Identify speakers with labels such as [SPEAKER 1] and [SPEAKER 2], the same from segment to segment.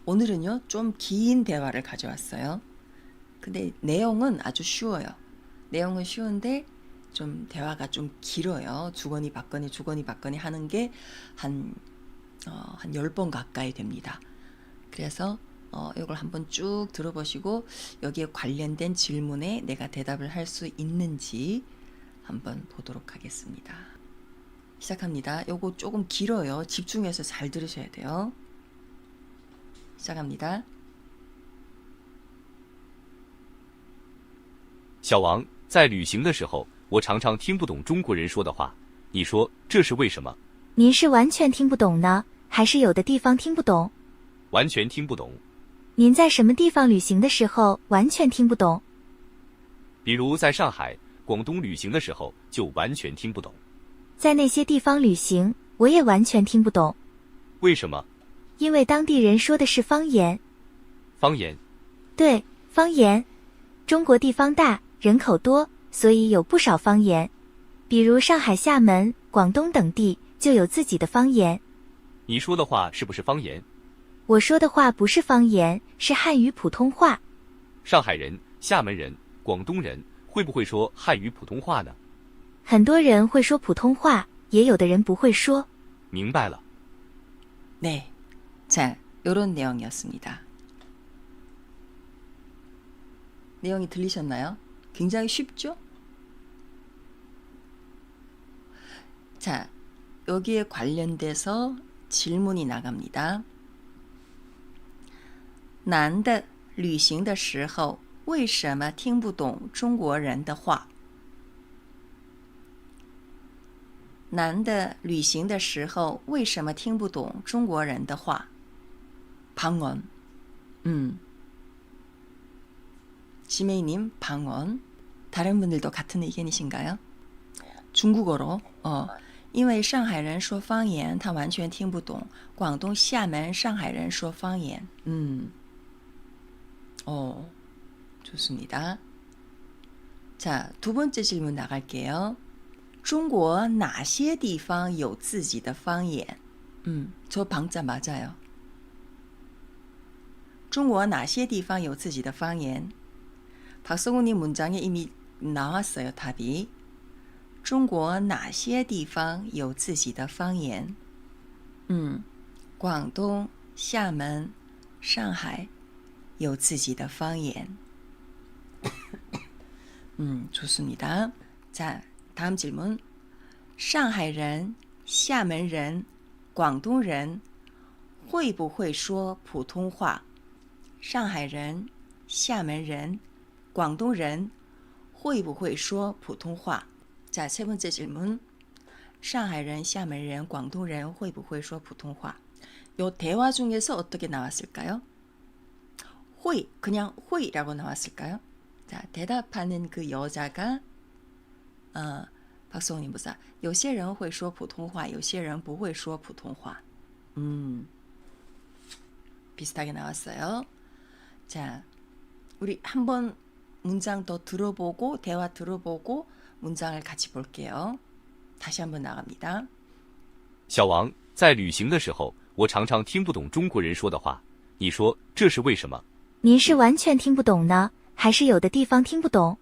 [SPEAKER 1] 오늘은요, 좀 긴 대화를 가져왔어요. 근데 내용은 아주 쉬워요. 내용은 쉬운데 좀 대화가 좀 길어요. 주거니 받거니 주거니 받거니 하는 게 한 10번 가까이 됩니다. 그래서 이걸 한번 쭉 들어보시고 여기에 관련된 질문에 내가 대답을 할 수 있는지 한번 보도록 하겠습니다. 시작합니다. 요거 조금 길어요. 집중해서 잘 들으셔야 돼요. 시작합니다.
[SPEAKER 2] 小王，在旅行的时候，我常常听不懂中国人说的话。你说这是为什么？
[SPEAKER 3] 您是完全听不懂呢，还是有的地方听不懂？
[SPEAKER 2] 完全听不懂。
[SPEAKER 3] 您在什么地方旅行的时候完全听不懂？
[SPEAKER 2] 比如在上海、广东旅行的时候，就完全听不懂。
[SPEAKER 3] 在那些地方旅行，我也完全听不懂，
[SPEAKER 2] 为什么？
[SPEAKER 3] 因为当地人说的是方言。
[SPEAKER 2] 方言。
[SPEAKER 3] 对，方言。中国地方大，人口多，所以有不少方言。比如上海、厦门、广东等地就有自己的方言。
[SPEAKER 2] 你说的话是不是方言？
[SPEAKER 3] 我说的话不是方言，是汉语普通话。
[SPEAKER 2] 上海人、厦门人、广东人会不会说汉语普通话呢？
[SPEAKER 3] 很多人会说普通话，也有的人不会说。
[SPEAKER 2] 明白了。
[SPEAKER 1] 네, 자, 요런 내용이었습니다. 내용이 들리셨나요? 굉장히 쉽죠? 자, 여기에 관련돼서 질문이 나갑니다. 男的旅行的时候为什么听不懂中国人的话？男的旅行的时候为什么听不懂中国人的话？ 방언. 지메이님 방언. 다른 분들도 같은 의견이신가요? 중국어로 因为上海人说方言他完全听不懂广东厦门上海人说方言 좋습니다. 자, 두 번째 질문 나갈게요. 中国哪些地方有自己的方言? 저 방자 맞아요. 中国哪些地方有自己的方言? 박성훈님 문장에 이미 나왔어요, 답이. 中国哪些地方有自己的方言? 广东、厦门、上海有自己的方言. 좋습니다. 자, 다음 질문. 上海人、厦门人、广东人会不会说普通话？上海人、厦门人、广东人会不会说普通话？ 자, 세 번째 질문. 上海人、厦门人、广东人会不会说普通话？ 요 대화 중에서 어떻게 나왔을까요? 会, 그냥 会라고 나왔을까요? 자, 대답하는 그 여자가 박성훈님 보자. 有些人会说普通话有些人不会说普通话 비슷하게 나왔어요. 자, 우리 한번 문장 더 들어보고 대화 들어보고 문장을 같이 볼게요. 다시 한번 나갑니다.
[SPEAKER 2] 小王，在旅行的时候，我常常听不懂中国人说的话。你说这是为什么？
[SPEAKER 3] 您是完全听不懂呢，还是有的地方听不懂？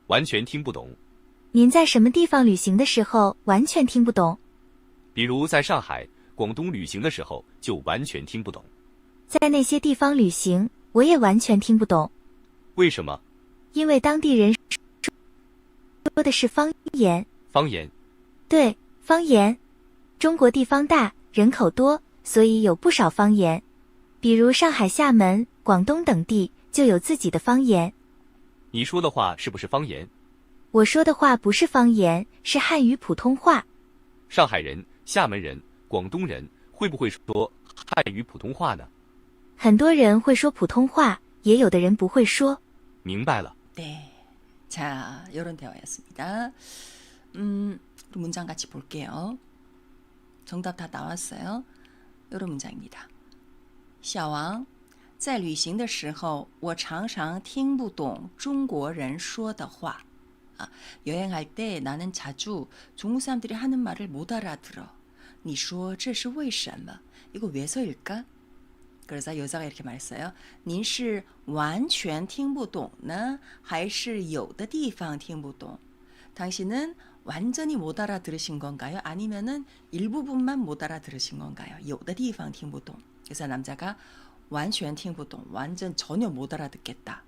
[SPEAKER 2] 完全听不懂。
[SPEAKER 3] 您在什么地方旅行的时候完全听不懂？
[SPEAKER 2] 比如在上海、广东旅行的时候，就完全听不懂。
[SPEAKER 3] 在那些地方旅行，我也完全听不懂。
[SPEAKER 2] 为什么？
[SPEAKER 3] 因为当地人说的是方言。
[SPEAKER 2] 方言。
[SPEAKER 3] 对，方言。中国地方大，人口多，所以有不少方言。比如上海、厦门、广东等地就有自己的方言。
[SPEAKER 2] 你说的话是不是方言？
[SPEAKER 3] 我说的话不是方言，是汉语普通话。
[SPEAKER 2] 上海人、厦门人、广东人会不会说汉语普通话呢？
[SPEAKER 3] 很多人会说普通话，也有的人不会说。
[SPEAKER 2] 明白了。
[SPEAKER 1] 네, 자, 이런 대화였습니다. 문장 같이 볼게요. 정답 다 나왔어요. 이런 문장입니다. 小王，在旅行的时候，我常常听不懂中国人说的话。 여행할 때 나는 자주 중국 사람들이 하는 말을 못 알아들어. 你说这是为什么? 이거 왜서일까? 그래서 여자가 이렇게 말했어요. 您是完全听不懂呢还是有的地方听不懂? 당신은 완전히 못 알아들으신 건가요? 아니면은 일부분만 못 알아들으신 건가요? 有的地方听不懂. 그래서 남자가 完全听不懂, 완전 전혀 못 알아듣겠다.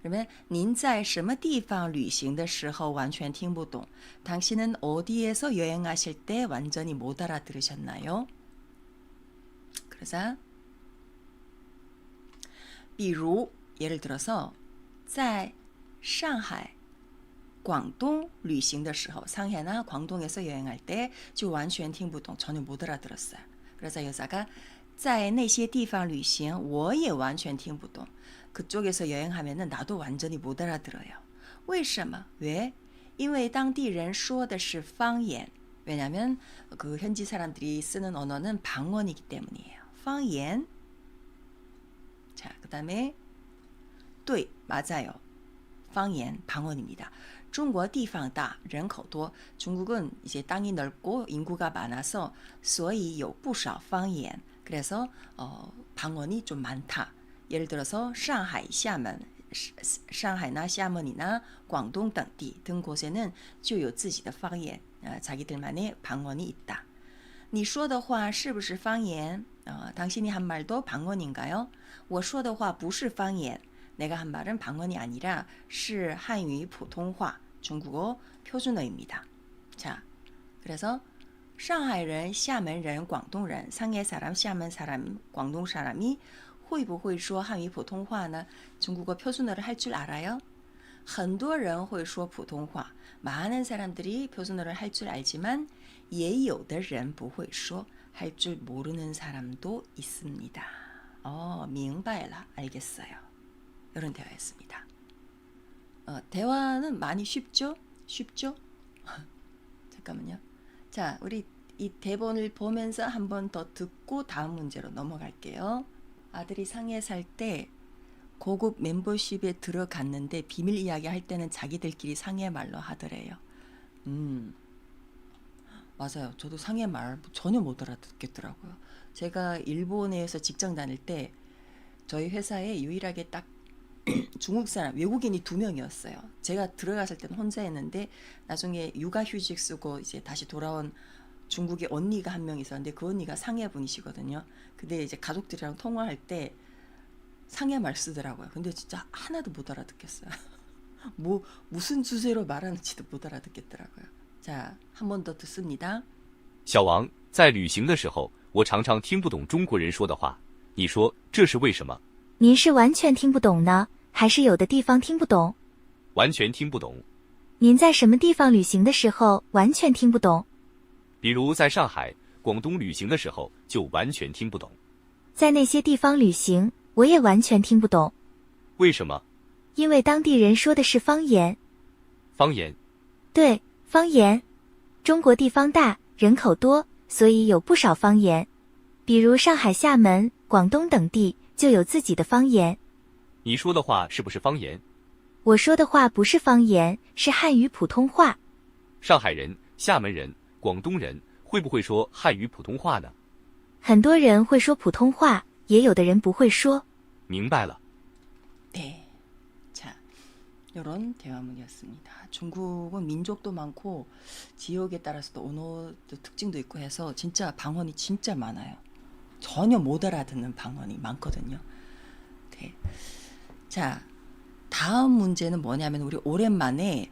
[SPEAKER 1] 그러면 您在什么地方旅行的时候完全听不懂? 당신은 어디에서 여행하실 때 완전히 못 알아들으셨나요? 그래서 比如 예를 들어서 在上海广东旅行的时候, 상해나 광동에서 여행할 때就完全听不懂, 전혀 못 알아들었어요. 그래서 여자가 在那些地方旅行我也完全听不懂. 그쪽에서 여행하면은 나도 완전히 못 알아들어요. 为什么? 왜? 因为当地人说的是方言. 왜냐면 그 현지 사람들이 쓰는 언어는 방언이기 때문이에요. 方言. 자, 그다음에 对, 맞아요. 方言, 방언입니다. 中国地方大,人口多. 중국은 이제 땅이 넓고 인구가 많아서 所以有不少方言. 그래서 방언이 좀 많다. 예를 들어서 상하이, 샤먼, 상하이나 샤먼이나 광동 등 곳에는 就有自己的方言, 자기들만의 방언이 있다. 你说的话是不是方言? 당신이 한 말도 방언인가요? 我说的话不是方言. 내가 한 말은 방언이 아니라 是汉语普通话, 중국어 표준어입니다. 자, 그래서 상하이人, 厦门人, 广东人, 상해 사람, 厦门 사람, 广东 사람이 会不会说汉语普通话呢? 중국어 표준어를 할 줄 알아요? 很多人会说普通话. 많은 사람들이 표준어를 할 줄 알지만 也有的人不会说, 할 줄 모르는 사람도 있습니다. 明白了, 알겠어요. 이런 대화였습니다. 대화는 많이 쉽죠? 쉽죠? 잠깐만요. 자, 우리 이 대본을 보면서 한 번 더 듣고 다음 문제로 넘어갈게요. 아들이 상해 살 때 고급 멤버십에 들어갔는데 비밀 이야기 할 때는 자기들끼리 상해 말로 하더래요. 맞아요. 저도 상해 말 전혀 못 알아듣겠더라고요. 제가 일본에서 직장 다닐 때 저희 회사에 유일하게 딱 중국 사람, 외국인이 2명이었어요. 제가 들어갔을 때는 혼자 했는데 나중에 육아휴직 쓰고 이제 다시 돌아온 중국의 언니가 한 명 있었는데 그 언니가 상해 분이시거든요. 근데 이제 가족들이랑 통화할 때 상해 말 쓰더라고요. 근데 진짜 하나도 못 알아듣겠어요. 무슨 주제로 말하는지도 못 알아듣겠더라고요. 자, 한 번 더 듣습니다.
[SPEAKER 2] 小王，在旅行的时候，我常常听不懂中国人说的话。你说这是为什么？
[SPEAKER 3] 您是完全听不懂呢，还是有的地方听不懂？
[SPEAKER 2] 完全听不懂。
[SPEAKER 3] 您在什么地方旅行的时候完全听不懂？
[SPEAKER 2] 比如在上海、广东旅行的时候就完全听不懂。
[SPEAKER 3] 在那些地方旅行，我也完全听不懂。
[SPEAKER 2] 为什么？
[SPEAKER 3] 因为当地人说的是方言。
[SPEAKER 2] 方言。
[SPEAKER 3] 对，方言。中国地方大，人口多，所以有不少方言。比如上海、厦门、广东等地就有自己的方言。
[SPEAKER 2] 你说的话是不是方言？
[SPEAKER 3] 我说的话不是方言，是汉语普通话。
[SPEAKER 2] 上海人、厦门人、广东人会不会说汉语普通话呢？
[SPEAKER 3] 很多人会说普通话，也有的人不会说。
[SPEAKER 2] 明白了。
[SPEAKER 1] 네. 자, 이런 대화문이었습니다. 중국은 민족도 많고 지역에 따라서도 언어도 특징도 있고 해서 진짜 방언이 진짜 많아요. 전혀 못 알아듣는 방언이 많거든요. 네. 자, 다음 문제는 뭐냐면 우리 오랜만에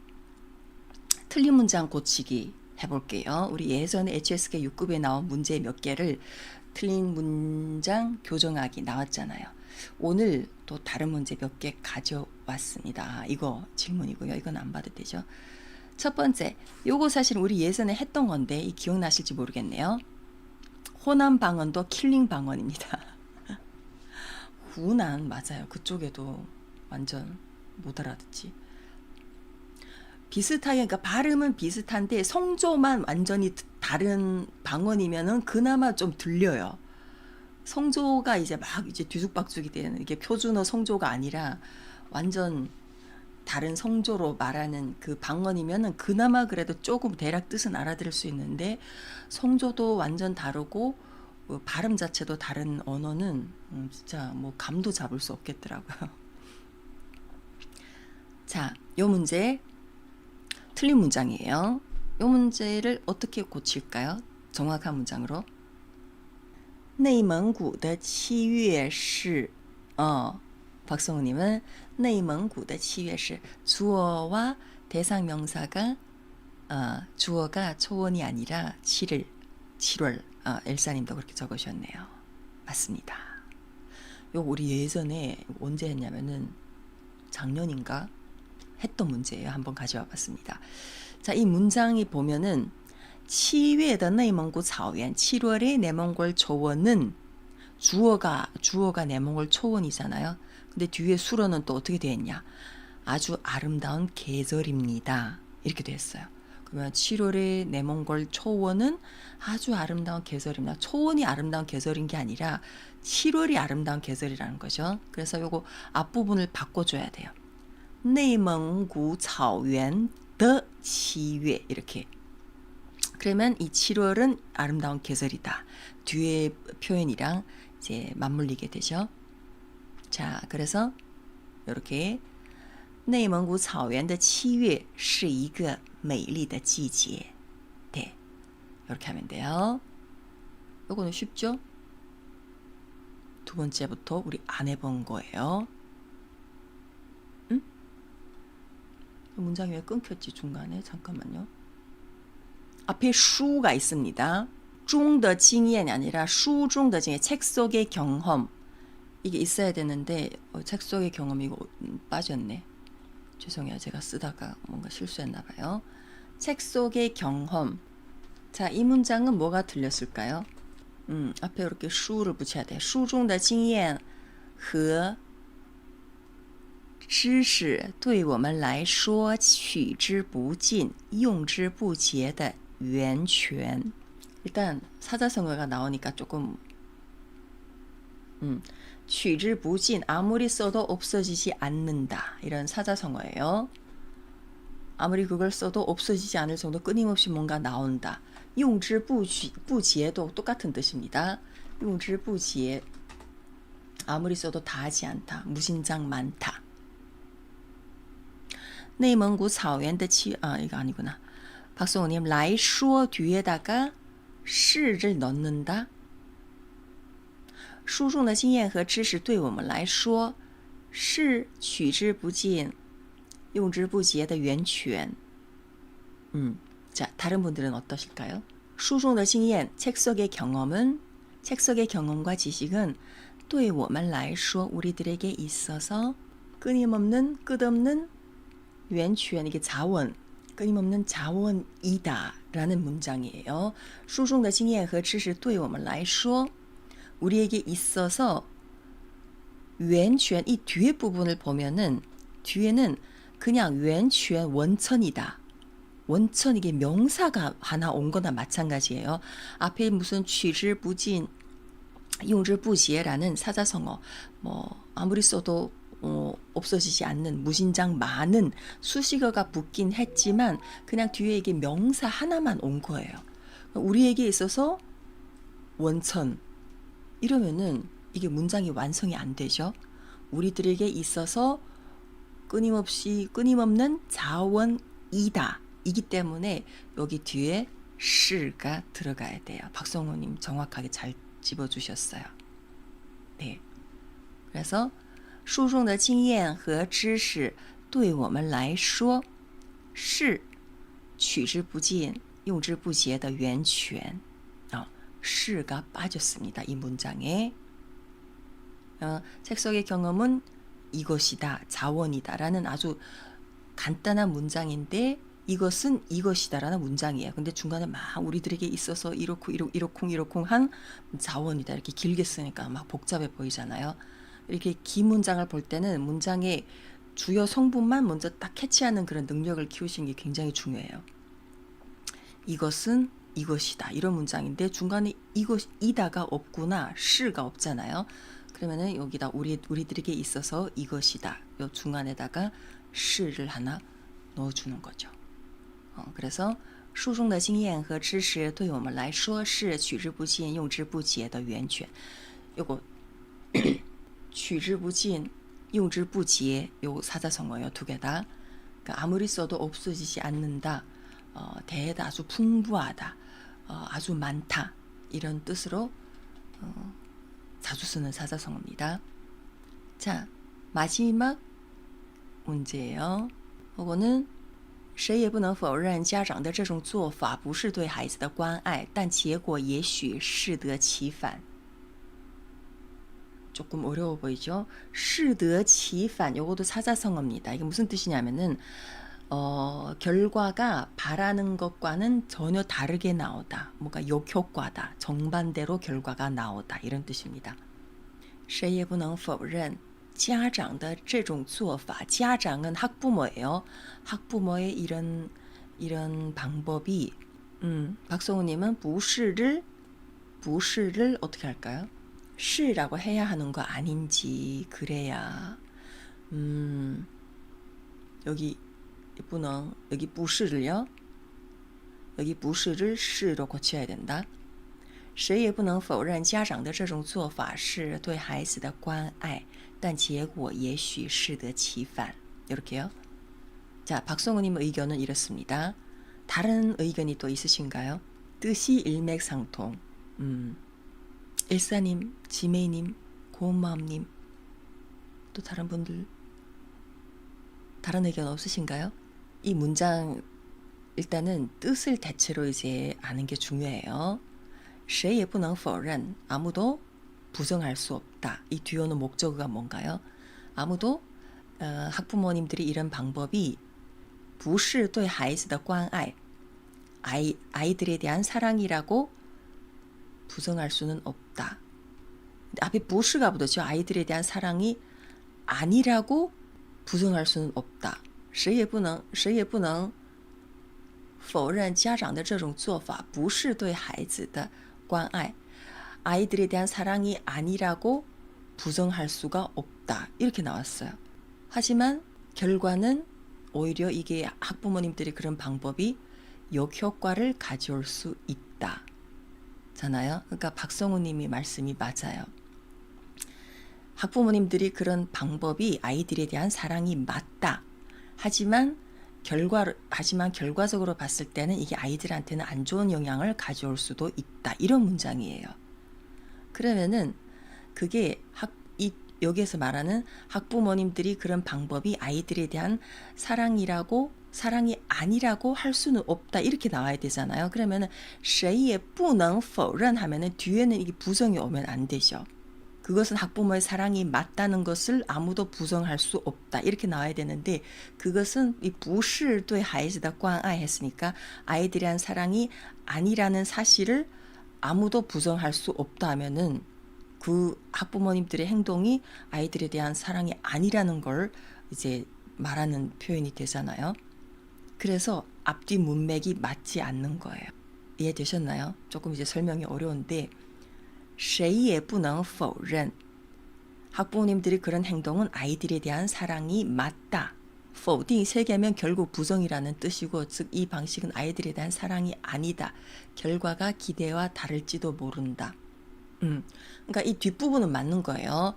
[SPEAKER 1] 틀린 문장 고치기 해볼게요. 우리 예전에 HSK 6급에 나온 문제 몇 개를 틀린 문장 교정하기 나왔잖아요. 오늘 또 다른 문제 몇 개 가져왔습니다. 이거 질문이고요. 이건 안 봐도 되죠. 첫 번째, 요거 사실 우리 예전에 했던 건데 이 기억나실지 모르겠네요. 호남 방언도 킬링 방언입니다. 후난 맞아요. 그쪽에도 완전 못 알아듣지. 비슷하게, 그러니까 발음은 비슷한데 성조만 완전히 다른 방언이면은 그나마 좀 들려요. 성조가 이제 막 이제 뒤죽박죽이 되는, 이게 표준어 성조가 아니라 완전 다른 성조로 말하는 그 방언이면은 그나마 그래도 조금 대략 뜻은 알아들을 수 있는데 성조도 완전 다르고 발음 자체도 다른 언어는 진짜 뭐 감도 잡을 수 없겠더라고요. 자, 요 문제 틀린 문장이에요. 요 문제를 어떻게 고칠까요? 정확한 문장으로. 内蒙古的七月是 박성우님은 内蒙古的七月是 주어와 대상 명사가 주어가 초원이 아니라 7월 엘사님도 그렇게 적으셨네요. 맞습니다. 요 우리 예전에 언제 했냐면은 작년인가 했던 문제예요. 한번 가져와 봤습니다. 자, 이 문장이 보면은 7月的内蒙古草原 7월의 내몽골 초원은 주어가 내몽골 초원이잖아요. 근데 뒤에 수로는 또 어떻게 되어 있냐? 아주 아름다운 계절입니다. 이렇게 되어 있어요. 그러면 7월의 내몽골 초원은 아주 아름다운 계절입니다. 초원이 아름다운 계절인 게 아니라 7월이 아름다운 계절이라는 거죠. 그래서 요거 앞부분을 바꿔줘야 돼요. 内蒙古草原的7月 이렇게. 그러면 이 7월은 아름다운 계절이다. 뒤에 표현이랑 이제 맞물리게 되죠. 자, 그래서 이렇게 内蒙古草原的7月是一个美丽的季节. 네, 이렇게 하면 돼요. 요거는 쉽죠? 두 번째부터 우리 안 해본 거예요. 응? 문장이 왜 끊겼지 중간에? 잠깐만요. 앞에 슈가 있습니다. 中的经验이 아니라 슈中的经验, 책 속의 경험. 이게 있어야 되는데 책 속의 경험이 이거 빠졌네. 죄송해요. 제가 쓰다가 뭔가 실수했나 봐요. 책 속의 경험. 자, 이 문장은 뭐가 틀렸을까요? 앞에 이렇게 슈를 붙여야 돼요. 书中的经验和知识对我们来说取之不尽用之不竭的源泉. 일단 사자성어가 나오니까 조금 取之不尽 아무리 써도 없어지지 않는다. 이런 사자성어예요. 아무리 그걸 써도 없어지지 않을 정도 끊임없이 뭔가 나온다. 用之不竭도 똑같은 뜻입니다. 用之不竭 아무리 써도 다하지 않다. 무진장 많다. 内蒙古草原的이거 아니구나. 박성우님 来说 뒤에다가 是를 넣는다. 书中的经验和知识对我们来说是取之不尽用之不竭的源泉. 자, 다른 분들은 어떠실까요? 书中的经验, 책 속의 경험은, 책 속의 경험과 지식은 对我们来说 우리들에게 있어서 끊임없는 끝없는 源泉, 이게 자원, 끊임없는 자원이다 라는 문장이에요. 书中的经验和知识对我们来说 우리에게 있어서 源泉, 이 뒤에 부분을 보면은 뒤에는 그냥 源泉 원천이다. 원천, 이게 명사가 하나 온 거나 마찬가지예요. 앞에 무슨 取之不尽用之不竭라는 사자성어, 뭐 아무리 써도 없어지지 않는 무진장 많은 수식어가 붙긴 했지만 그냥 뒤에 이게 명사 하나만 온 거예요. 우리에게 있어서 원천 이러면은 이게 문장이 완성이 안 되죠. 우리들에게 있어서 끊임없는 자원이다. 이기 때문에 여기 뒤에 시가 들어가야 돼요. 박성호님 정확하게 잘 집어주셨어요. 네, 그래서 书中的经验和知识对我们来说是取之不尽用之不竭的源泉. 시가 빠졌습니다. 이 문장에. 책 속의 경험은 이것이다, 자원이다 라는 아주 간단한 문장인데 이것은 이것이다 라는 문장이에요. 근데 중간에 막 우리들에게 있어서 이렇쿵 한 자원이다 이렇게 길게 쓰니까 막 복잡해 보이잖아요. 이렇게 긴 문장을 볼 때는 문장의 주요 성분만 먼저 딱 캐치하는 그런 능력을 키우시는 게 굉장히 중요해요. 이것은 이것이다 이런 문장인데 중간에 이것이다가 없구나, 시가 없잖아요. 그러면은 여기다 우리들에게 있어서 이것이다 요 중간에다가 시를 하나 넣어주는 거죠. 그래서 书中的经验和知识对我们来说是取之不尽用之不竭的源泉。 요거取之不尽用之不竭요 사자성어요. 두 개 다. 그러니까 아무리 써도 없어지지 않는다. 대다수 풍부하다. 아주 많다. 이런 뜻으로 자주 쓰는 사자성어입니다. 자, 마지막 문제예요. 이거는 谁也不能否认家长的这种做法不是对孩子的关爱，但结果也许适得其反。 조금 어려워 보이죠? 适得其反 요것도 사자성어입니다. 이게 무슨 뜻이냐면은 결과가 바라는 것과는 전혀 다르게 나오다. 뭔가 역효과다. 정반대로 결과가 나오다. 이런 뜻입니다. 谁也不能否认家长的这种做法.家长은 학부모예요. 학부모의 이런 방법이 박성우님은 不是를 어떻게 할까요? 是라고 해야 하는 거 아닌지 그래야 여기 不能 여기 不是를요. 여기 不是를 是로 고쳐야 된다. 谁也不能否认家长的这种做法是对孩子的关爱，但结果也许适得其反. 이렇게요. 자, 박성우님 의견은 이렇습니다. 다른 의견이 또 있으신가요? 뜻이 일맥상통. 일사님, 지메이님, 고운마음님, 또 다른 분들 다른 의견 없으신가요? 이 문장 일단은 뜻을 대체로 이제 아는 게 중요해요. 谁也不能否认 아무도 부정할 수 없다. 이 뒤에는 목적어가 뭔가요? 아무도 학부모님들이 이런 방법이 不是对孩子的关爱 아이들에 대한 사랑이라고 부정할 수는 없다. 앞에 不是가 붙었죠. 아이들에 대한 사랑이 아니라고 부정할 수는 없다. 谁也不能否认家长的这种做法不是对孩子的关爱 아이들에 대한 사랑이 아니라고 부정할 수가 없다. 이렇게 나왔어요. 하지만 결과는 오히려 이게 학부모님들이 그런 방법이 역효과를 가져올 수 있다. 잖아요. 그러니까 박성우 님이 말씀이 맞아요. 학부모님들이 그런 방법이 아이들에 대한 사랑이 맞다. 하지만 결과적으로 봤을 때는 이게 아이들한테는 안 좋은 영향을 가져올 수도 있다. 이런 문장이에요. 그러면은 그게 여기에서 말하는 학부모님들이 그런 방법이 아이들에 대한 사랑이 아니라고 할 수는 없다. 이렇게 나와야 되잖아요. 그러면은 谁也不能否认 하면은 뒤에는 이게 부정이 오면 안 되죠. 그것은 학부모의 사랑이 맞다는 것을 아무도 부정할 수 없다. 이렇게 나와야 되는데 그것은 이 不是对孩子的关爱 했으니까 아이들에 대한 사랑이 아니라는 사실을 아무도 부정할 수 없다 하면은 그 학부모님들의 행동이 아이들에 대한 사랑이 아니라는 걸 이제 말하는 표현이 되잖아요. 그래서 앞뒤 문맥이 맞지 않는 거예요. 이해되셨나요? 조금 이제 설명이 어려운데 谁也不能否认 학부모님들이 그런 행동은 아이들에 대한 사랑이 맞다. 否定 세 개면 결국 부정이라는 뜻이고 즉 이 방식은 아이들에 대한 사랑이 아니다. 결과가 기대와 다를지도 모른다. 그러니까 이 뒷부분은 맞는 거예요.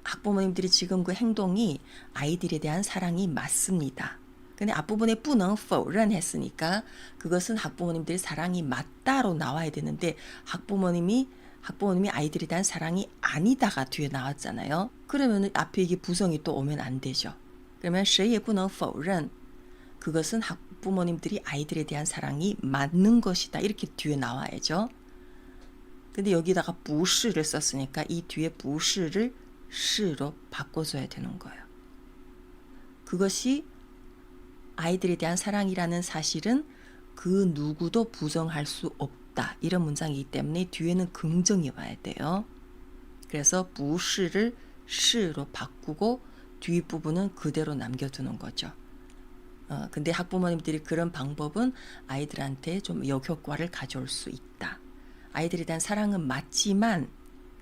[SPEAKER 1] 학부모님들이 지금 그 행동이 아이들에 대한 사랑이 맞습니다. 근데 앞부분에 不能否认 했으니까 그것은 학부모님들의 사랑이 맞다로 나와야 되는데 학부모님이 아이들에 대한 사랑이 아니다가 뒤에 나왔잖아요. 그러면 앞에 이게 부정이 또 오면 안 되죠. 그러면 谁也不能否认 그것은 학부모님들이 아이들에 대한 사랑이 맞는 것이다. 이렇게 뒤에 나와야죠. 근데 여기다가 不是를 썼으니까 이 뒤에 不是를 是로 바꿔줘야 되는 거예요. 그것이 아이들에 대한 사랑이라는 사실은 그 누구도 부정할 수 없다. 이런 문장이기 때문에 뒤에는 긍정이 와야 돼요. 그래서 不是를 是로 바꾸고 뒷부분은 그대로 남겨두는 거죠. 근데 학부모님들이 그런 방법은 아이들한테 좀 역효과를 가져올 수 있다. 아이들에 대한 사랑은 맞지만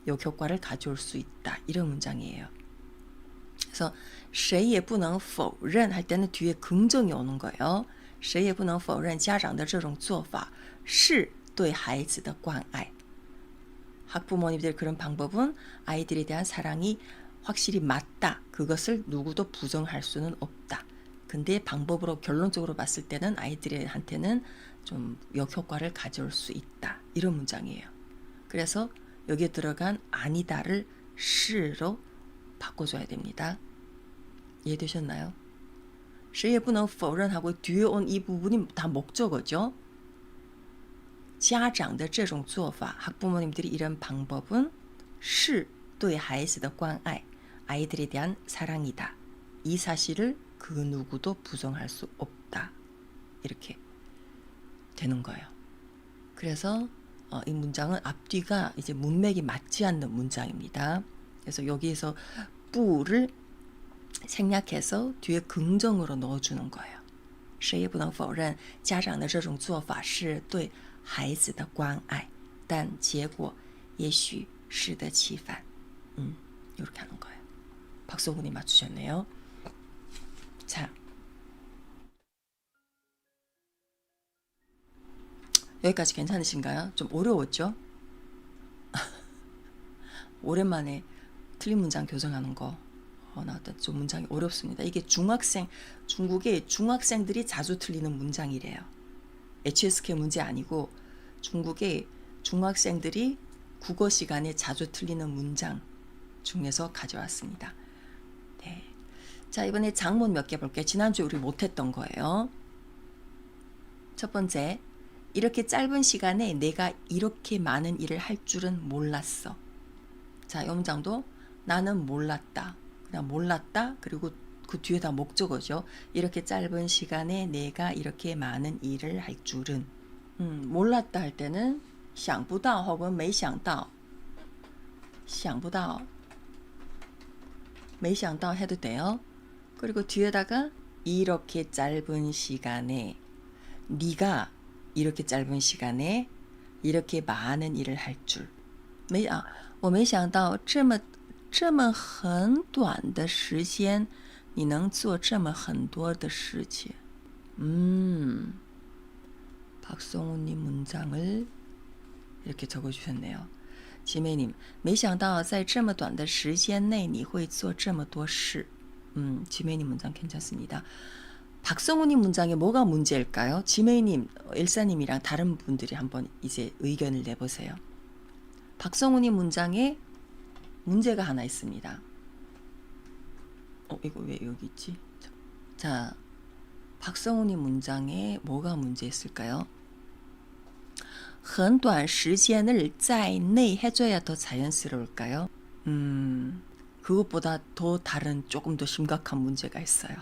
[SPEAKER 1] 역효과를 가져올 수 있다. 이런 문장이에요. 그래서 谁也不能否认 할 때는 뒤에 긍정이 오는 거예요. 谁也不能否认家长的这种做法是对孩子的关爱. 학부모님들의 그런 방법은 아이들에 대한 사랑이 확실히 맞다. 그것을 누구도 부정할 수는 없다. 근데 방법으로 결론적으로 봤을 때는 아이들한테는 좀 역효과를 가져올 수 있다. 이런 문장이에요. 그래서 여기에 들어간 아니다를 시로 바꿔줘야 됩니다. 이해되셨나요? 谁也不能否认 하고 뒤에 온 이 부분이 다 목적어죠. 家长的这种做法, 학부모님들이 이런 방법은 是对孩子的关爱, 아이들에 대한 사랑이다. 이 사실을 그 누구도 부정할 수 없다. 이렇게 되는 거예요. 그래서 이 문장은 앞뒤가 이제 문맥이 맞지 않는 문장입니다. 그래서 여기에서 뿌를 생략해서 뒤에 긍정으로 넣어주는 거예요. 谁也不能否认家长的这种做法是对孩子的关爱, 但结果也许适得其反. 이렇게 하는 거예요. 박소근이 맞추셨네요. 자, 여기까지 괜찮으신가요? 좀 어려웠죠? 오랜만에 틀린 문장 교정하는 거 나왔던 좀 문장이 어렵습니다. 이게 중국의 중학생들이 자주 틀리는 문장이래요. HSK 문제 아니고 중국의 중학생들이 국어 시간에 자주 틀리는 문장 중에서 가져왔습니다. 네. 자, 이번에 장문 몇 개 볼게요. 지난주에 우리 못했던 거예요. 첫 번째, 이렇게 짧은 시간에 내가 이렇게 많은 일을 할 줄은 몰랐어. 자, 이 문장도 나는 몰랐다. 그냥 몰랐다. 그리고 그 뒤에다 목적어죠. 이렇게 짧은 시간에 내가 이렇게 많은 일을 할 줄은. 몰랐다 할 때는 想不到 혹은 没想到. 想不到, 没想到 해도 돼요. 그리고 뒤에다가 이렇게 짧은 시간에 네가 이렇게 짧은 시간에 이렇게 많은 일을 할 줄. 我没想到这么很短的时间你能做这么很多的事情. 박성훈님 문장을 이렇게 적어주셨네요. 지메님, 没想到在这么短的时间内你会做这么多事. 지메님 문장 괜찮습니다. 박성훈님 문장에 뭐가 문제일까요? 지메이님, 일사님이랑 다른 분들이 한번 이제 의견을 내보세요. 박성훈님 문장에 문제가 하나 있습니다. 이거 왜 여기 있지? 자, 박성훈님 문장에 뭐가 문제 있을까요? 很短时间을在内 해줘야 더 자연스러울까요? 그것보다 더 다른 조금 더 심각한 문제가 있어요.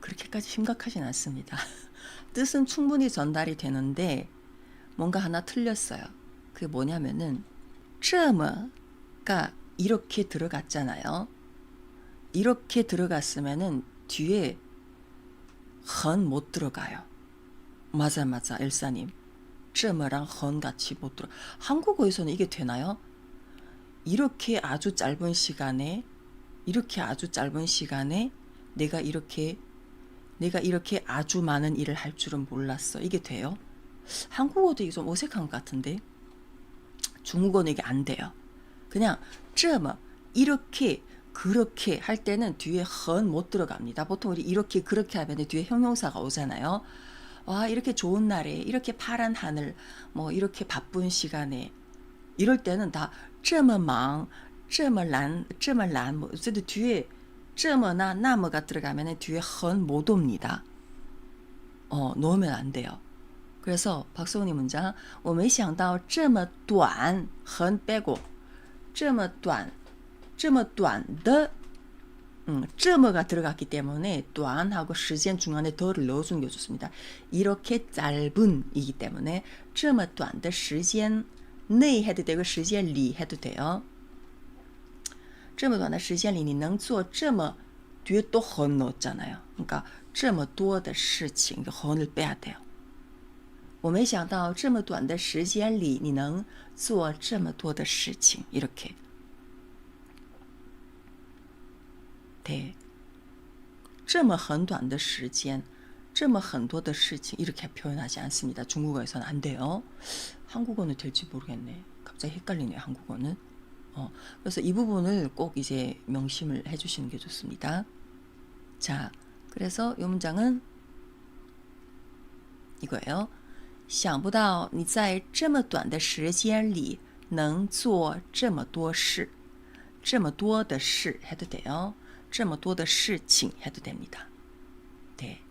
[SPEAKER 1] 그렇게까지 심각하진 않습니다. 뜻은 충분히 전달이 되는데 뭔가 하나 틀렸어요. 그게 뭐냐면은 这么가 이렇게 들어갔잖아요. 이렇게 들어갔으면은 뒤에 很 못 들어가요. 맞아 엘사님. 这么랑 很 같이 못 들어. 한국어에서는 이게 되나요? 이렇게 아주 짧은 시간에 내가 이렇게 아주 많은 일을 할 줄은 몰랐어. 이게 돼요? 한국어도 이게 좀 어색한 것 같은데 중국어는 이게 안 돼요. 그냥 这么 이렇게 그렇게 할 때는 뒤에 很 못 들어갑니다. 보통 우리 이렇게 그렇게 하면 뒤에 형용사가 오잖아요. 와, 이렇게 좋은 날에 이렇게 파란 하늘 뭐 이렇게 바쁜 시간에 이럴 때는 다 这么忙这么懒뭐 어쨌든 뒤에 这么나那么가 들어가면 뒤에 很 못 옵니다. 넣으면 안 돼요. 그래서 박소은이 문장 我没想到这么短 很 빼고 这么短的 这么가 들어갔기 때문에 短하고 시간 중간에 더를 넣어주는 게 좋습니다. 이렇게 짧은 이기 때문에 这么短的时间内 해도 되고 时间里 해도 돼요. 这么短的时间里你能做这么 뒤에 또 很 넣었잖아요. 그러니까 这么多的事情 很을 빼야 돼요. 我没想到这么短的时间里你能做这么多的事情 이렇게. 네. 这么很短的时间这么很多的事情 이렇게 표현하지 않습니다. 중국어에서는 안 돼요. 한국어는 될지 모르겠네. 갑자기 헷갈리네 한국어는. 그래서 이 부분을 꼭 이제 명심을 해주시는 게 좋습니다. 자, 그래서 이 문장은 이거예요. 想不到你在这么短的时间里能做这么多事. 这么多的事 해도 돼요. 这么多的事情 해도 됩니다. 네.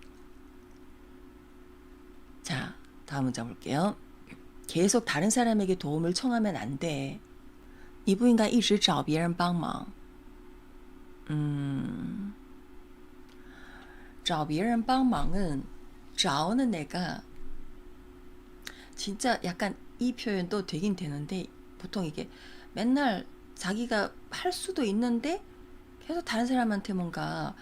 [SPEAKER 1] 자, 다음 문장 볼게요. 계속 다른 사람에게 도움을 청하면 안 돼. 你不应该一直找别人帮忙. 找别人帮忙은找는 내가 진짜 약간 이 표현도 되긴 되는데 보통 이게 맨날 자기가 할 수도 있는데 계속 다른 사람한테 뭔가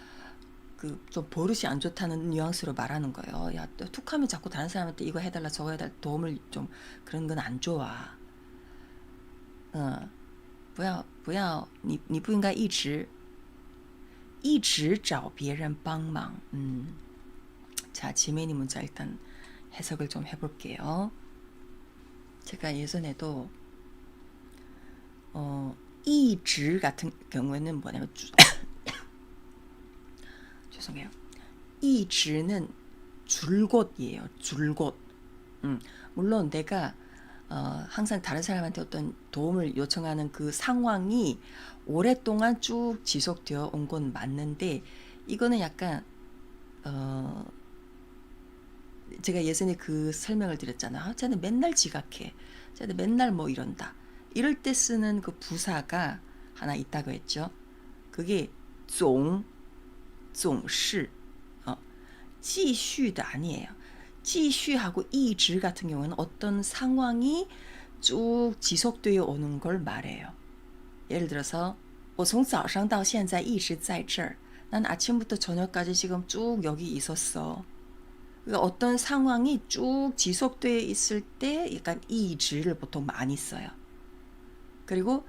[SPEAKER 1] 그 좀 버릇이 안 좋다는 뉘앙스로 말하는 거예요. 야, 툭하면 자꾸 다른 사람한테 이거 해달라 저거 해달라 도움을 좀 그런 건 안 좋아. 不要你不应该一直找别人帮忙. 자, 지메니 문자 일단 해석을 좀 해볼게요. 제가 예전에도 一直 같은 경우에는 뭐냐면 죄송해요. 一直는 줄곧이에요. 줄곧. 물론 내가 항상 다른 사람한테 어떤 도움을 요청하는 그 상황이 오랫동안 쭉 지속되어 온 건 맞는데 이거는 약간 제가 예전에 그 설명을 드렸잖아. 쟤는 맨날 지각해. 쟤는 맨날 뭐 이런다. 이럴 때 쓰는 그 부사가 하나 있다고 했죠. 그게 总是 继续도 아니에요. 继续하고 一直 같은 경우는 어떤 상황이 쭉 지속되어 오는 걸 말해요. 예를 들어서 我从早上到现在一直在这儿. 난 아침부터 저녁까지 지금 쭉 여기 있었어. 그러니까 어떤 상황이 쭉 지속되어 있을 때 약간 一直를 보통 많이 써요. 그리고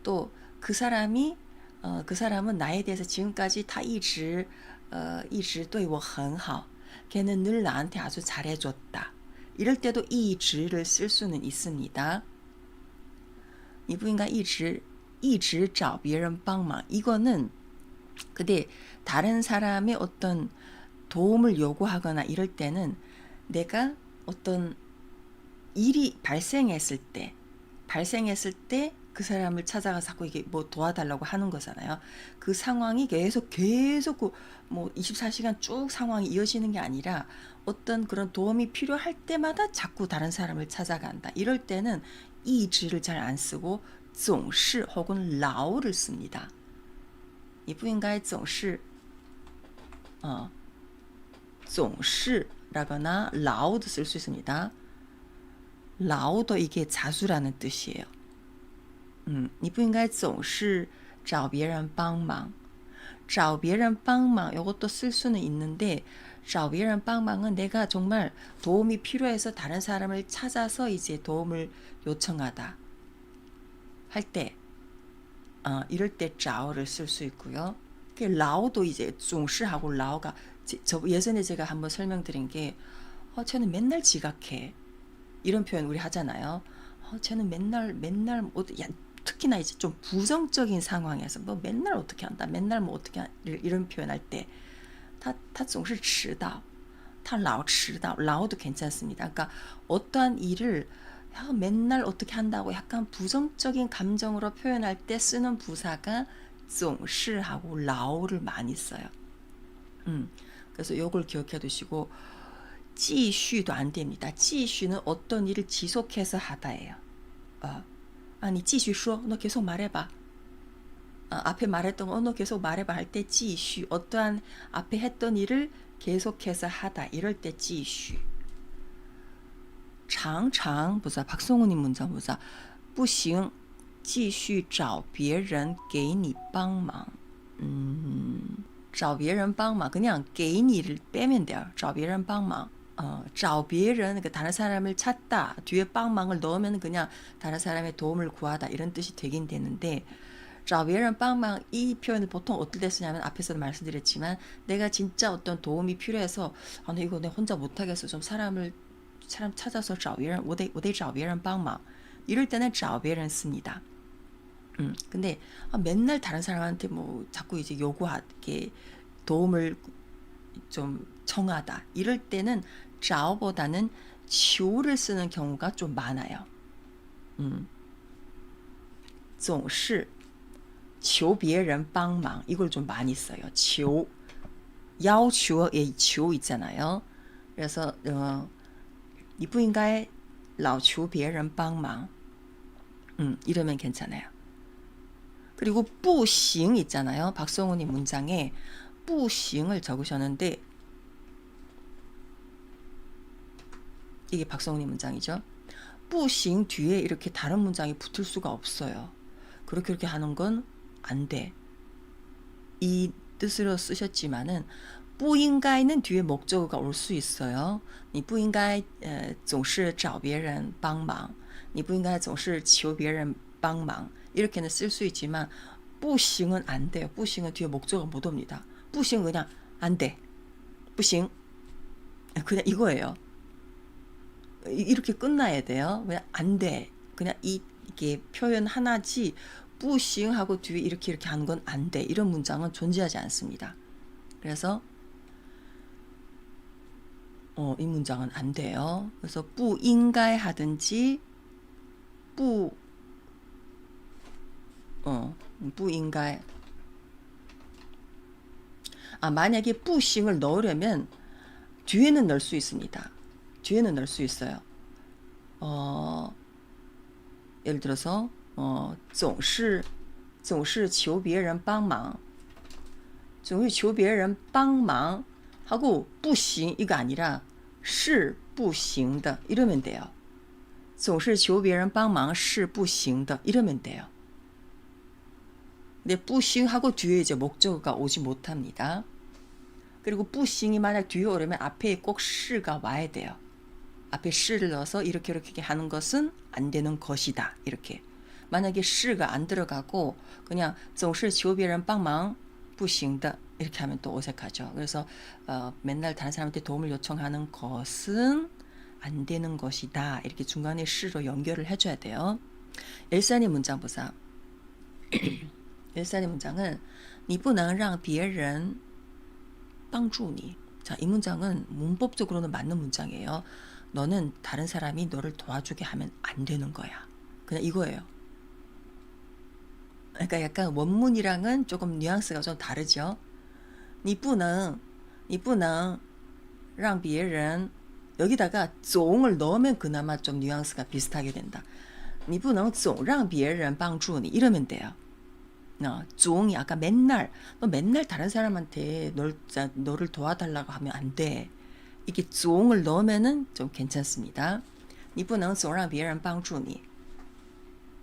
[SPEAKER 1] 또 그 사람은 나에 대해서 지금까지 다 一直对我很好. 걔는 늘 나한테 아주 잘해줬다. 이럴 때도 一直를 쓸 수는 있습니다. 你不应该一直找别人帮忙. 이거는 근데 다른 사람의 어떤 도움을 요구하거나 이럴 때는 내가 어떤 일이 발생했을 때 그 사람을 찾아가서 자꾸 이게 뭐 도와달라고 하는 거잖아요. 그 상황이 계속 뭐 24시간 쭉 상황이 이어지는 게 아니라 어떤 그런 도움이 필요할 때마다 자꾸 다른 사람을 찾아간다. 이럴 때는 一直를 잘 안 쓰고 总是 혹은 老를 씁니다. 你不应该总是总是 라거나 老도 쓸 수 있습니다. 老도 이게 자수라는 뜻이에요. 你不应该总是找别人帮忙. 找别人帮忙 이것도 쓸 수는 있는데 找别人帮忙은 내가 정말 도움이 필요해서 다른 사람을 찾아서 이제 도움을 요청하다 할 때 이럴 때 找를 쓸 수 있고요. 老도 이제 总是하고 老가 예전에 제가 한번 설명드린 게 쟤는 맨날 지각해. 이런 표현 우리 하잖아요. 쟤는 맨날 특히나 이제 좀 부정적인 상황에서 뭐 맨날 어떻게 한다. 맨날 뭐 어떻게 이런 표현할 때他总是迟到. 他老迟到. 老도 괜찮습니다. 그러니까 어떠한 일을 맨날 어떻게 한다고 약간 부정적인 감정으로 표현할 때 쓰는 부사가 总是하고 老를 많이 써요. 그래서 이걸 기억해 두시고 继续도 안 됩니다. 继续는 어떤 일을 지속해서 하다예요. 아니 继续说, 너 계속 말해봐. 앞에 말했던 거 너 계속 말해봐 할 때 继续 어떠한 앞에 했던 일을 계속해서 하다 이럴 때 继续. 常常 보자. 박성훈님 문장 보자. 不行继续找别人给你帮忙. 找别人帮忙 그냥 给你를 빼면 돼요. 找别人帮忙. 找别人 그러니까 다른 사람을 찾다 뒤에 帮忙을 넣으면 그냥 다른 사람의 도움을 구하다 이런 뜻이 되긴 되는데 找别人帮忙 이 표현을 보통 어떨 때 쓰냐면 앞에서도 말씀드렸지만 내가 진짜 어떤 도움이 필요해서 나 이거 내가 혼자 못하겠어. 좀 사람 찾아서 找别人 我得找别人帮忙 이럴 때는 找别人 씁니다. 근데 맨날 다른 사람한테 뭐 자꾸 이제 요구하게 도움을 좀 청하다 이럴 때는 找보다는 求를 쓰는 경우가 좀 많아요. 总是求别人帮忙 이걸 좀 많이 써요. 求 要求의 求 있잖아요. 그래서 你不应该老求别人帮忙 이러면 괜찮아요. 그리고 不行 있잖아요. 박성훈님 문장에 不行을 적으셨는데 이게 박성훈님 문장이죠. 不行 뒤에 이렇게 다른 문장이 붙을 수가 없어요. 그렇게 하는 건 안 돼. 이 뜻으로 쓰셨지만은 不应该는 뒤에 목적어가 올 수 있어요. 你不应该总是找别人帮忙你不应该总是求别人帮忙 이렇게는 쓸 수 있지만 不行은 안 돼요. 不行은 뒤에 목적어가 못 옵니다. 不行 그냥 안 돼. 不行 그냥 이거예요. 이렇게 끝나야 돼요. 그냥 안 돼. 그냥 이게 표현 하나지 不行 하고 뒤에 이렇게 하는 건 안 돼. 이런 문장은 존재하지 않습니다. 그래서 이 문장은 안 돼요. 그래서 不应该 하든지 不应该 만약에 不行을 넣으려면 뒤에는 넣을 수 있습니다. 뒤에는 넣을 수 있어요. 예를 들어서 总是求别人帮忙总是求别人帮忙 하고 不行 이거 아니라 是不行的 이러면 돼요. 总是求别人帮忙是不行的 이러면 돼요. 근데 不行 하고 뒤에 이제 목적어가 오지 못합니다. 그리고 不行이 만약 뒤에 오려면 앞에 꼭 是가 와야 돼요. 앞에 是를 넣어서 이렇게 하는 것은 안 되는 것이다. 이렇게. 만약에 是가 안 들어가고 그냥 总是求别人帮忙不行的 이렇게 하면 또 어색하죠. 그래서 맨날 다른 사람한테 도움을 요청하는 것은 안 되는 것이다. 이렇게 중간에 是로 연결을 해줘야 돼요. 엘사님 문장 보자. 엘사님 문장은 你不能让别人帮助你 자, 이 문장은 문법적으로는 맞는 문장이에요. 너는 다른 사람이 너를 도와주게 하면 안 되는 거야. 그냥 이거예요. 그러니까 약간 원문이랑은 조금 뉘앙스가 좀 다르죠. 你不能让别人 여기다가 总을 넣으면 그나마 좀 뉘앙스가 비슷하게 된다. 你不能总让别人帮助你 이러면 돼요. 总이 아까 너 맨날 다른 사람한테 너를 도와달라고 하면 안 돼. 이게 总을 넣으면은 좀 괜찮습니다. 你不能总让别人帮助你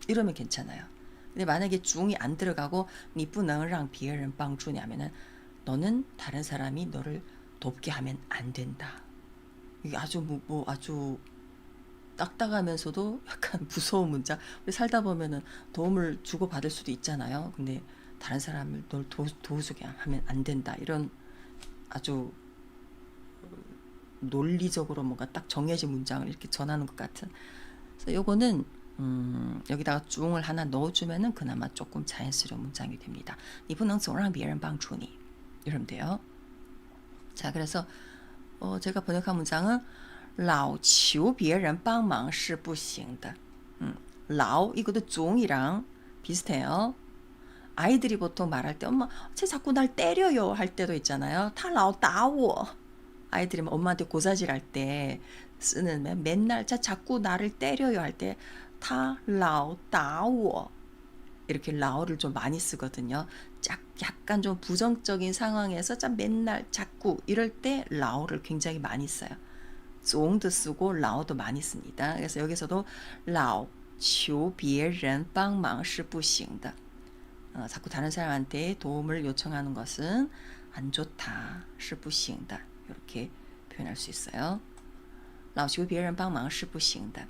[SPEAKER 1] 이러면 괜찮아요. 근데 만약에 总이 안 들어가고 你不能让别人帮助你 하면은 너는 다른 사람이 너를 돕게 하면 안 된다. 이게 아주 아주 딱딱하면서도 약간 무서운 문장. 우리 살다 보면은 도움을 주고 받을 수도 있잖아요. 근데 다른 사람을 널 도와주게 하면 안 된다. 이런 아주 논리적으로 뭔가 딱 정해진 문장을 이렇게 전하는 것 같은. 그래서 요거는 여기다가 总을 하나 넣어주면은 그나마 조금 자연스러운 문장이 됩니다. 你不能总让别人帮助你 이러면 돼요. 자, 그래서 제가 번역한 문장은 老求别人帮忙是不行的. 老 이것도 总이랑 비슷해요. 아이들이 보통 말할 때 엄마 쟤 자꾸 날 때려요 할 때도 있잖아요. 他老打我. 아이들이 엄마한테 고사질 할 때 쓰는 맨날 자꾸 나를 때려요 할 때 他老打我. 이렇게 라오를 좀 많이 쓰거든요. 약간 좀 부정적인 상황에서 맨날 자꾸 이럴 때 라오를 굉장히 많이 써요. 总도 쓰고 라오도 많이 씁니다. 그래서 여기서도 老求别人帮忙是不行的. 자꾸 다른 사람한테 도움을 요청하는 것은 안 좋다. 是不行的. 이렇게 표현할 수 있어요. 老求别人帮忙是不行的.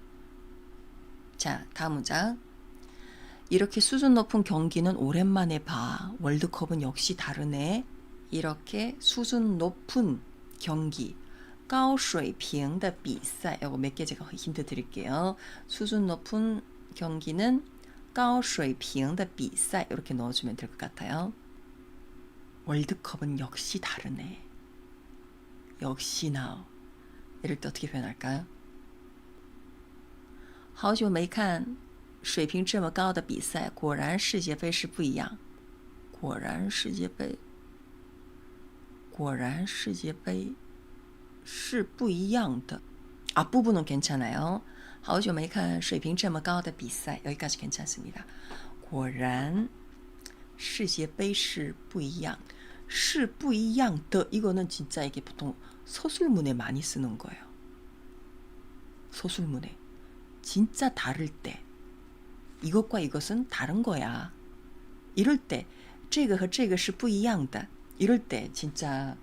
[SPEAKER 1] 자, 다음 문장. 이렇게 수준 높은 경기는 오랜만에 봐. 월드컵은 역시 다르네. 이렇게 수준 높은 경기. 高水平的比赛. 이거 몇 개 제가 힌트 드릴게요. 수준 높은 경기는 高水平的比赛. 이렇게 넣어주면 될 것 같아요. 월드컵은 역시 다르네. 역시나. 이럴 때 어떻게 표현할까요? 好久没看水平这么高的比赛，果然世界杯是不一样。果然世界杯是不一样的. 앞부분은 괜찮아요. 好久没看水平这么高的比赛. 여기까지 괜찮습니다. 果然世界杯是不一样. 是不一样的. 이거는 진짜 이게 보통 서술문에 많이 쓰는 거예요. 서술문에. 진짜 다를 때. 이것과 이것은 다른 거야. 이럴 때 这个和这个是不一样的. 이럴 때 진짜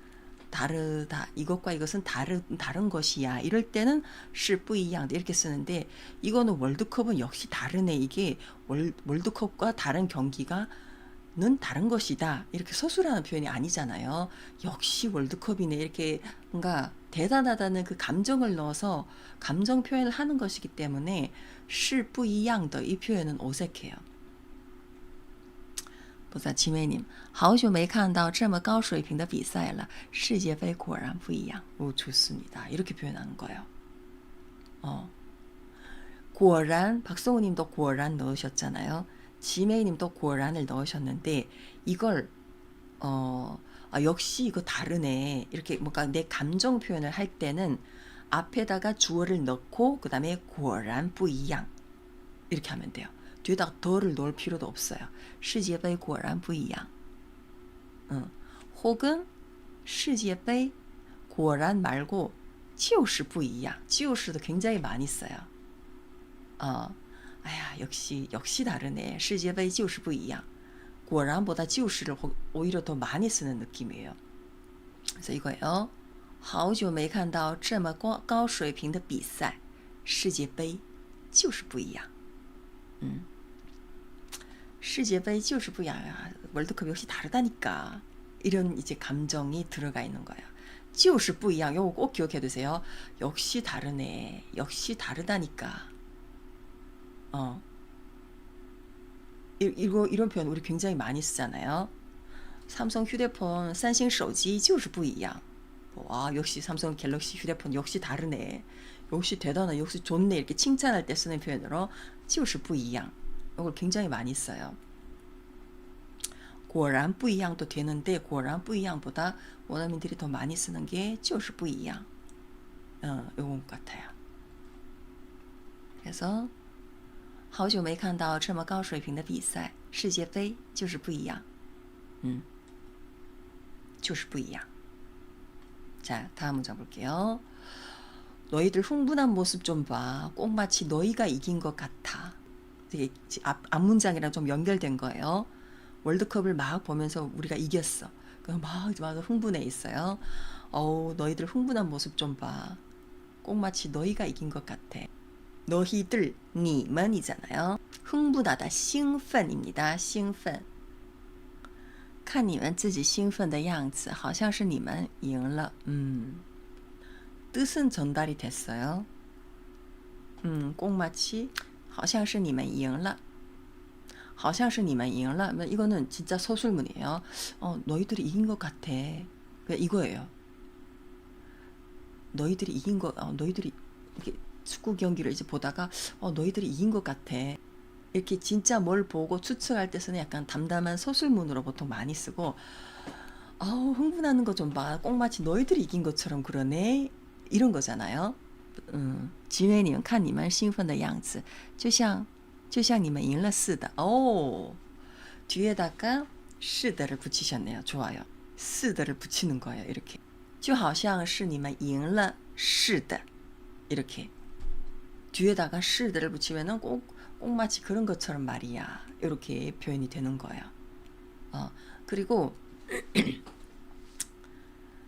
[SPEAKER 1] 다르다. 이것과 이것은 다른 것이야. 이럴 때는 是不一样的 이렇게 쓰는데 이거는 월드컵은 역시 다르네. 이게 월드컵과 다른 경기가 는 다른 것이다. 이렇게 서술하는 표현이 아니잖아요. 역시 월드컵이네. 이렇게 뭔가 대단하다는 그 감정을 넣어서 감정 표현을 하는 것이기 때문에 是不一样的 이 표현은 어색해요. 보자, 지메님. 好久没看到这么高水平的比赛了. 世界杯果然不一样. 오, 좋습니다. 이렇게 표현하는 거예요. 果然, 박성우님도 果然 넣으셨잖아요. 지메이님도 果然을 넣으셨는데 이걸 역시 이거 다르네. 이렇게 뭔가 내 감정 표현을 할 때는 앞에다가 주어를 넣고 그 다음에 果然不一样 이렇게 하면 돼요. 뒤에다가 더를 넣을 필요도 없어요. 世界杯果然不一样. 혹은 世界杯果然 말고 就是不一样. 就是도 굉장히 많이 써요. 아야, 역시 다르네. 世界杯就是不一样. 果然보다 就是를 오히려 더 많이 쓰는 느낌이에요. 그래서 이거예요. 好久没看到这么高水平的比赛，世界杯就是不一样。世界杯就是不一样. 월드컵 역시 다르다니까. 이런 이제 감정이 들어가 있는 거예요. 就是不一样. 요거 꼭 기억해 두세요. 역시 다르네. 역시 다르다니까. 이런 표현 우리 굉장히 많이 쓰잖아요. 삼성 휴대폰 三星手机就是不一样. 와, 역시 삼성 갤럭시 휴대폰 역시 다르네. 역시 대단해. 역시 좋네. 이렇게 칭찬할 때 쓰는 표현으로 就是不一样. 이걸 굉장히 많이 써요. 果然不一样도 되는데 果然不一样보다 원어민들이 더 많이 쓰는 게 就是不一样. 요건 같아요. 그래서 好久没看到这么高水平的比赛，世界杯就是不一样。就是不一样. 자, 다음 문장 볼게요. 너희들 흥분한 모습 좀 봐. 꼭 마치 너희가 이긴 것 같아. 되게 앞 문장이랑 좀 연결된 거예요. 월드컵을 막 보면서 우리가 이겼어. 그럼 막 흥분해 있어요. 너희들 흥분한 모습 좀 봐. 꼭 마치 너희가 이긴 것 같아. 너희들, 你们이잖아요. 흥분하다, 兴奋입니다. 兴奋. 看你们自己兴奋的样子好像是你们赢了. 뜻은 전달이 됐어요. 꼭 마치 好像是你们赢了. 好像是你们赢了. 이거는 진짜 서술문이에요. 너희들이 이긴 것 같아. 이거예요. 너희들이 이긴 거, 너희들이 이렇게 축구 경기를 이제 보다가 너희들이 이긴 것 같아. 이렇게 진짜 뭘 보고 추측할 때 쓰는 약간 담담한 서술문으로 보통 많이 쓰고 흥분하는 거 좀 봐. 꼭 마치 너희들이 이긴 것처럼 그러네. 이런 거잖아요. 只因为你们看你们兴奋的样子就像你们赢了似的. 뒤에다가 是的를 붙이셨네요. 좋아요. 是的를 붙이는 거예요. 이렇게. 就好像是你们赢了似的. 이렇게. 뒤에다가 是的를 붙이면은 꼭 마치 그런 것처럼 말이야. 이렇게 표현이 되는 거예요. 그리고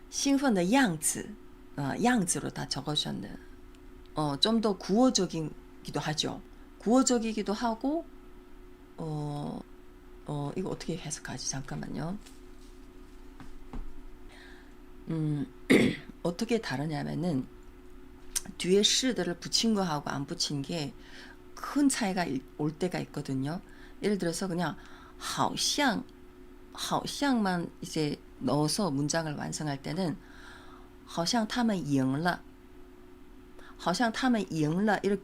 [SPEAKER 1] 兴奋的样子, 样子로 다 적어주셨는. 좀 더 구어적이기도 하죠. 구어적이기도 하고 이거 어떻게 해석하지? 잠깐만요. 어떻게 다르냐면은 뒤에 시들을 붙인 거하고 안 붙인 게 큰 차이가 올 때가 있거든요. 예를 들어서 그냥 好像만 이제 넣어서 문장을 완성할 때는 好像他们赢了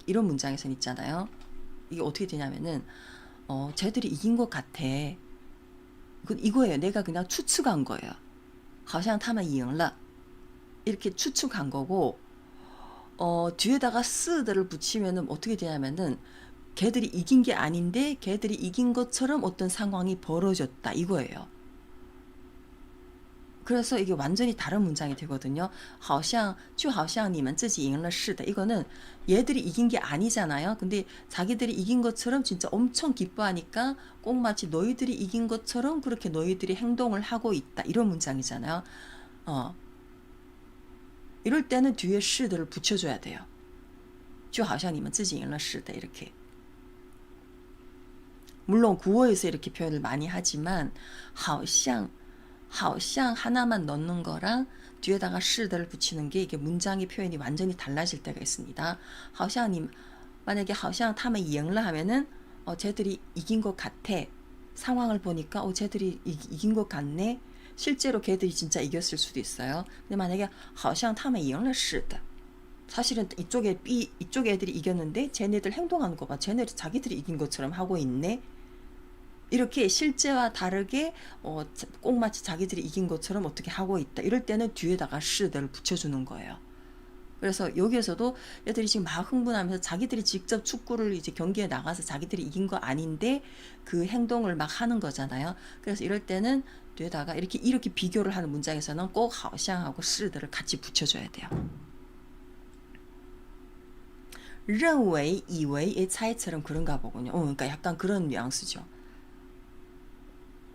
[SPEAKER 1] 이런 문장에선 있잖아요. 이게 어떻게 되냐면은 쟤들이 이긴 것 같아. 이거예요. 내가 그냥 추측한 거예요. 好像他们赢了 이렇게 추측한 거고, 뒤에다가 쓰들을 붙이면은 어떻게 되냐면은 걔들이 이긴 게 아닌데 걔들이 이긴 것처럼 어떤 상황이 벌어졌다 이거예요. 그래서 이게 완전히 다른 문장이 되거든요. 好像你们自己赢了似的. 이거는 얘들이 이긴 게 아니잖아요. 근데 자기들이 이긴 것처럼 진짜 엄청 기뻐하니까 꼭 마치 너희들이 이긴 것처럼 그렇게 너희들이 행동을 하고 있다. 이런 문장이잖아요. 이럴 때는 뒤에 시들을 붙여줘야 돼요. 就好像你们自己赢了似的 이렇게. 물론 구어에서 이렇게 표현을 많이 하지만 好像하나만 넣는 거랑 뒤에다가 시들을 붙이는 게 이게 문장의 표현이 완전히 달라질 때가 있습니다. 好像你 만약에 好像他们赢了 하면은 쟤들이 이긴 것 같아. 상황을 보니까 쟤들이 이긴 것 같네. 실제로 걔들이 진짜 이겼을 수도 있어요. 근데 만약에 好像他们赢了似的. 사실은 이쪽 애들이 이겼는데 쟤네들 행동하는 거 봐. 쟤네들 자기들이 이긴 것처럼 하고 있네. 이렇게 실제와 다르게 꼭 마치 자기들이 이긴 것처럼 어떻게 하고 있다. 이럴 때는 뒤에다가 시들을 붙여주는 거예요. 그래서 여기에서도 애들이 지금 막 흥분하면서 자기들이 직접 축구를 이제 경기에 나가서 자기들이 이긴 거 아닌데 그 행동을 막 하는 거잖아요. 그래서 이럴 때는 뒤에다가 이렇게 비교를 하는 문장에서는 꼭 好像하고 시들을 같이 붙여줘야 돼요. 认为, 以为의 차이처럼 그런가 보군요. 그러니까 약간 그런 뉘앙스죠.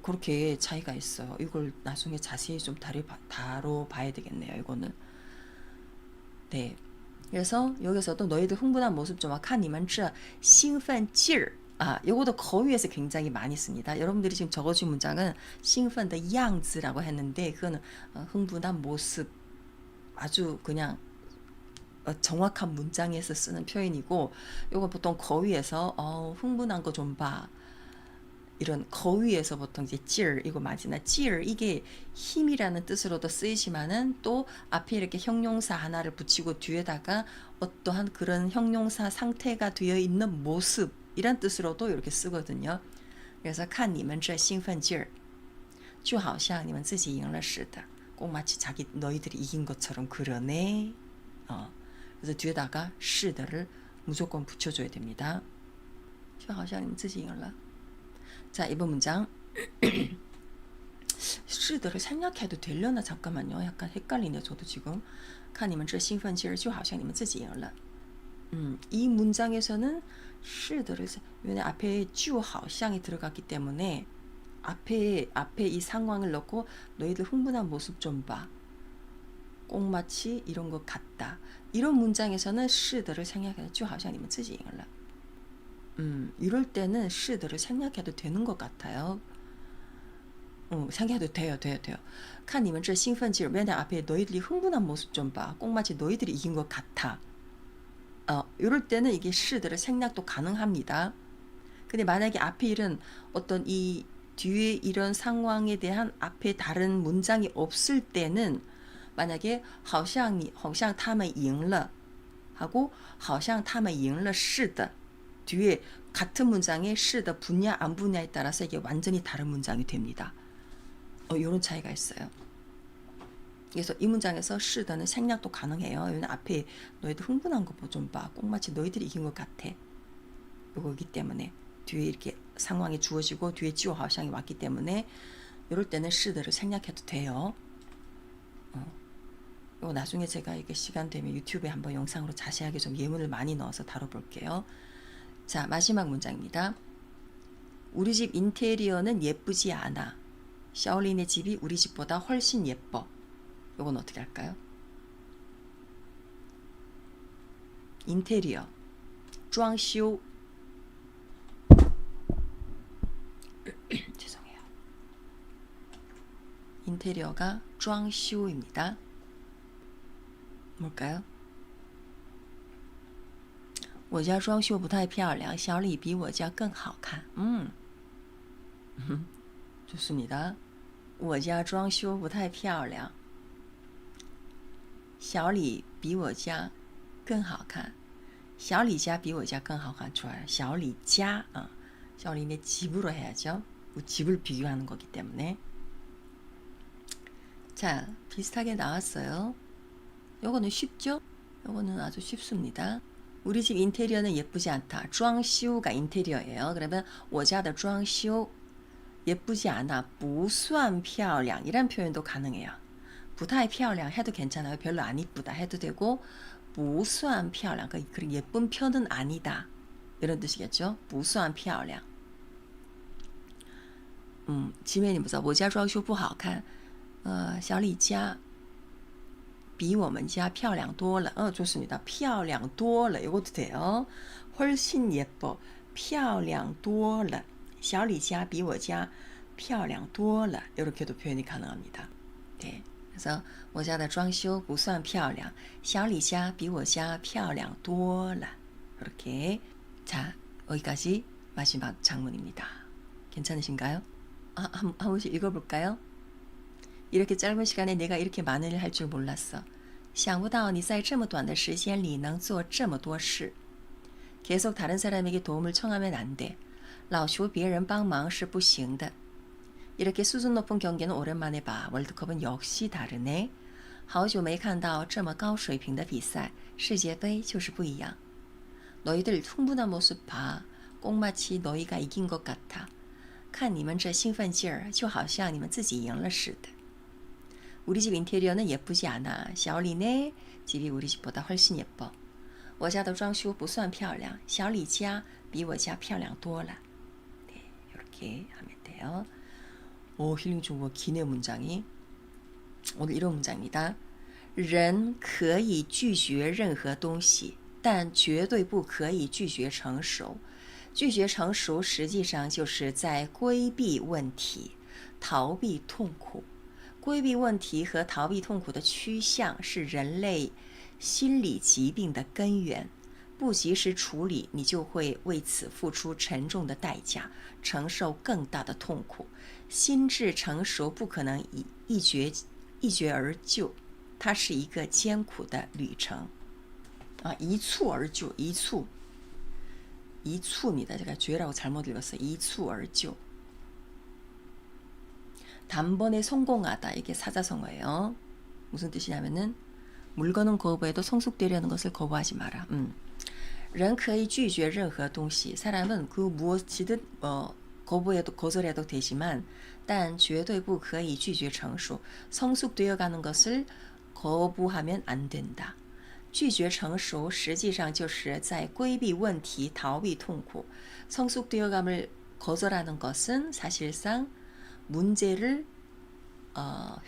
[SPEAKER 1] 그렇게 차이가 있어요. 이걸 나중에 자세히 좀 다뤄봐야 되겠네요. 이거는. 네. 그래서 여기서도 너희들 흥분한 모습 좀看你们这兴奋劲儿. 요것도 거위에서 굉장히 많이 씁니다. 여러분들이 지금 적어준 문장은 兴奋的样子라고 했는데 그거는 흥분한 모습, 아주 그냥 정확한 문장에서 쓰는 표현이고, 요거 보통 거위에서 흥분한 거 좀 봐. 이런 거위에서 보통 이제 찌르, 이거 맞으나 찌르, 이게 힘이라는 뜻으로도 쓰이지만은 또 앞에 이렇게 형용사 하나를 붙이고 뒤에다가 어떠한 그런 형용사 상태가 되어 있는 모습 이란 뜻으로도 이렇게 쓰거든요. 그래서 看你们这兴奋劲儿就好像你们自己赢了似的. 꼭 마치 너희들이 이긴 것처럼 그러네. 그래서 뒤에다가 是的를 무조건 붙여줘야 됩니다. 就好像你们自己赢了. 자, 이번 문장. 是的를 생략해도 되려나? 잠깐만요. 약간 헷갈리네, 저도 지금. 看你们这兴奋劲儿就好像你们自己赢了. 이 문장에서는 是的를 왜냐면 앞에 就好像이 들어갔기 때문에 앞에 이 상황을 넣고 너희들 흥분한 모습 좀 봐. 꼭 마치 이런 것 같다. 이런 문장에서는 是的를 생략해도 就好像你们自己赢了. 이럴 때는 시들을 생략해도 되는 것 같아요. 생략해도 돼요. 看你们这兴奋劲儿, 왜냐 앞에 너희들이 흥분한 모습 좀 봐. 꼭 마치 너희들이 이긴 것 같아. 이럴 때는 이게 시들을 생략도 가능합니다. 근데 만약에 앞에 이런 어떤 이 뒤에 이런 상황에 대한 앞에 다른 문장이 없을 때는 만약에 好像他们赢了 하고 好像他们赢了是的 뒤에 같은 문장에 是的 붙냐 안 붙냐에 따라서 이게 완전히 다른 문장이 됩니다. 이런 차이가 있어요. 그래서 이 문장에서 是的는 생략도 가능해요. 왜냐면 앞에 너희들 흥분한 거 좀 봐. 꼭 마치 너희들이 이긴 것 같아. 요거기 때문에 뒤에 이렇게 상황이 주어지고 뒤에 就好像이 왔기 때문에 이럴 때는 是的를 생략해도 돼요. 이거 나중에 제가 이게 시간 되면 유튜브에 한번 영상으로 자세하게 좀 예문을 많이 넣어서 다뤄볼게요. 자, 마지막 문장입니다. 우리 집 인테리어는 예쁘지 않아. 샤올린의 집이 우리 집보다 훨씬 예뻐. 이건 어떻게 할까요? 인테리어, 装修. 인테리어가 装修입니다. 뭘까요? 我家装修不太漂亮，小李比我家更好看. 좋습니다. 我家装修不太漂亮，小李比我家更好看. 小李家比我家更好看. 좋아요. 小李家,小李네 집으로 해야죠. 집을 비교하는 거기 때문에. 자, 비슷하게 나왔어요. 요거는 쉽죠? 요거는 아주 쉽습니다. 우리 집 인테리어는 예쁘지 않다. 装修가 인테리어예요. 그러면 我家的装修 예쁘지 않아. 不算漂亮 이란 표현도 가능해요. 不太漂亮 해도 괜찮아요. 별로 안 이쁘다 해도 되고 不算漂亮 그 예쁜 편은 아니다. 이런 뜻이겠죠. 不算漂亮. 지면이 뭐죠? 我家装修不好看. 小李家比我们家漂亮多了. 좋습니다. 漂亮多了 이것도 돼요. 훨씬 예뻐. 漂亮多了. 小李家比我家漂亮多了. 이렇게도 표현이 가능합니다. 네. 그래서 我家的装修不算漂亮. 小李家比我家漂亮多了. 이렇게. 자, 여기까지 마지막 장문입니다. 괜찮으신가요? 한 번씩 읽어볼까요? 이렇게 짧은 시간에 내가 이렇게 많은 일 할 줄 몰랐어. 想不到你在这么短的时间里能做这么多事. 계속 다른 사람에게 도움을 청하면 안 돼. 老求别人帮忙是不行的. 이렇게 수준 높은 경기는 오랜만에 봐. 월드컵은 역시 다르네. 好久没看到这么高水平的比赛. 世界杯就是不一样. 너희들 흥분한 모습 봐. 꼭 마치 너희가 이긴 것 같아. 看你们这兴奋劲儿就好像你们自己赢了似的. 우리 집 인테리어는 예쁘지 않아. 小李네 집이 우리 집보다 훨씬 예뻐. 我家的装修不算漂亮. 小李家比我家漂亮多了. 네, 이렇게 하면 돼요. 힐링 중국어 기내 문장이. 오늘 이런 문장입니다. 人可以拒绝任何东西，但绝对不可以拒绝成熟。拒绝成熟实际上就是在规避问题，逃避痛苦。规避问题和逃避痛苦的趋向是人类心理疾病的根源。不及时处理，你就会为此付出沉重的代价，承受更大的痛苦。心智成熟不可能一决而就，它是一个艰苦的旅程。一蹴而就，이추입니다. 제가 죄라고 잘못 읽었어요. 이추而就. 단번에 성공하다. 이게 사자성어예요. 무슨 뜻이냐면은 물건은 거부해도 성숙되려는 것을 거부하지 마라. 人可以拒绝任何东西. 사람은 그 무엇이든 거부해도 거절해도 되지만 但绝对不可以拒绝成熟. 성숙되어가는 것을 거부하면 안 된다. 拒绝成熟实际上就是在规避问题, 逃避痛苦. 성숙되어감을 거절하는 것은 사실상 문제를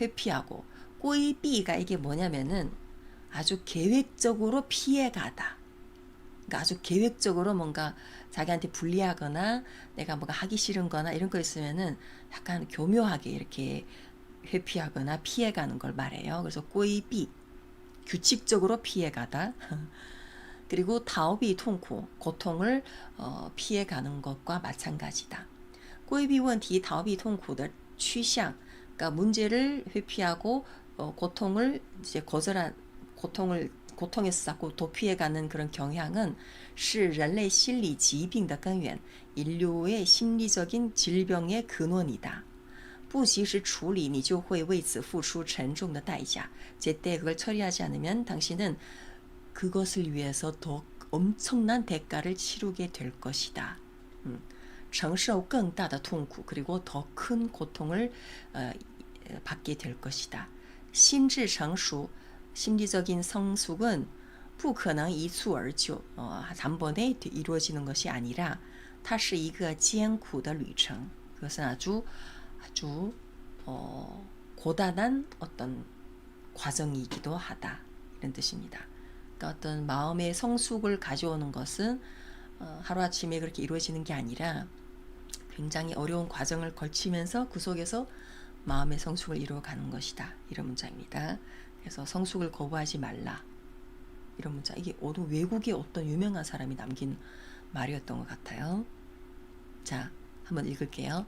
[SPEAKER 1] 회피하고, 规避가 이게 뭐냐면은 아주 계획적으로 피해가다. 그러니까 아주 계획적으로 뭔가 자기한테 불리하거나 내가 뭔가 하기 싫은 거나 이런 거 있으면은 약간 교묘하게 이렇게 회피하거나 피해가는 걸 말해요. 그래서 规避, 규칙적으로 피해가다. 그리고 逃避痛苦, 고통을 피해가는 것과 마찬가지다. 规避问题,逃避痛苦的趋向, 그러니까 문제를 회피하고 고통을 이제 거절한 고통에서 자꾸 도피해가는 그런 경향은 是人类心理疾病的根源, 인류의 심리적인 질병의 근원이다. 不及时处理你就会为此付出沉重的代价. 제때 그걸 처리하지 않으면 당신은 그것을 위해서 더 엄청난 대가를 치르게 될 것이다. 承受更大的痛苦, 그리고 더 큰 고통을 받게 될 것이다. 心智成熟, 심리적인 성숙은 不可能一蹴而就, 단번에 이루어지는 것이 아니라 它是一个艰苦的旅程. 그것은 아주 고단한 어떤 과정이기도 하다. 이런 뜻입니다. 그러니까 어떤 마음의 성숙을 가져오는 것은 하루아침에 그렇게 이루어지는 게 아니라 굉장히 어려운 과정을 거치면서 그 속에서 마음의 성숙을 이루어가는 것이다. 이런 문장입니다. 그래서 성숙을 거부하지 말라. 이런 문장. 이게 외국의 어떤 유명한 사람이 남긴 말이었던 것 같아요. 자, 한번 읽을게요.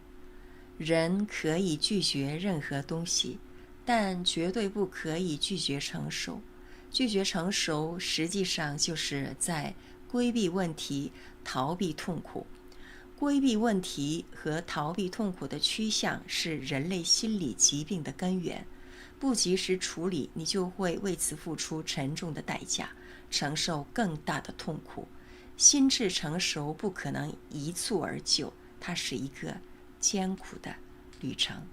[SPEAKER 1] 人可以拒绝任何东西，但绝对不可以拒绝成熟。拒绝成熟实际上就是在规避问题，逃避痛苦。规避问题和逃避痛苦的趋向是人类心理疾病的根源。不及时处理，你就会为此付出沉重的代价，承受更大的痛苦。心智成熟不可能一蹴而就，它是一个艰苦的旅程。